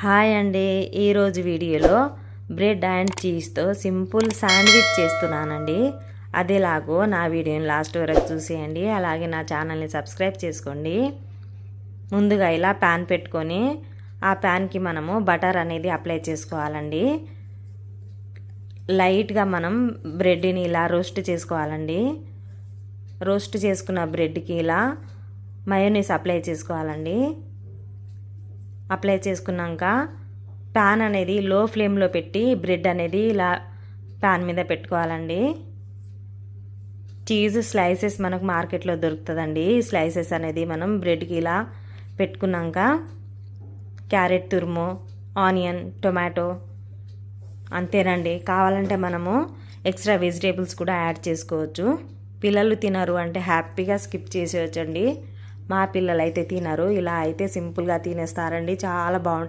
Hi అండి, ఈరోజు వీడియోలో బ్రెడ్ అండ్ చీజ్తో సింపుల్ శాండ్విచ్ చేస్తున్నానండి. అదేలాగో నా వీడియోని లాస్ట్ వరకు చూసేయండి. అలాగే నా ఛానల్ని సబ్స్క్రైబ్ చేసుకోండి. ముందుగా ఇలా ప్యాన్ పెట్టుకొని ఆ ప్యాన్కి మనము బటర్ అనేది అప్లై చేసుకోవాలండి. లైట్గా మనం బ్రెడ్ని ఇలా రోస్ట్ చేసుకోవాలండి. రోస్ట్ చేసుకున్న బ్రెడ్కి ఇలా మయోనీస్ అప్లై చేసుకోవాలండి. అప్లై చేసుకున్నాక ప్యాన్ అనేది లో ఫ్లేమ్లో పెట్టి బ్రెడ్ అనేది ఇలా ప్యాన్ మీద పెట్టుకోవాలండి. చీజ్ స్లైసెస్ మనకు మార్కెట్లో దొరుకుతుందండి. స్లైసెస్ అనేది మనం బ్రెడ్కి ఇలా పెట్టుకున్నాక క్యారెట్ తురుము, ఆనియన్, టొమాటో అంతేనండి. కావాలంటే మనము ఎక్స్ట్రా వెజిటేబుల్స్ కూడా యాడ్ చేసుకోవచ్చు. పిల్లలు తినరు అంటే హ్యాపీగా స్కిప్ చేసేయచ్చండి. మా పిల్లలు అయితే తినరు, ఇలా అయితే సింపుల్గా తినేస్తారండి. చాలా బాగుంటుంది.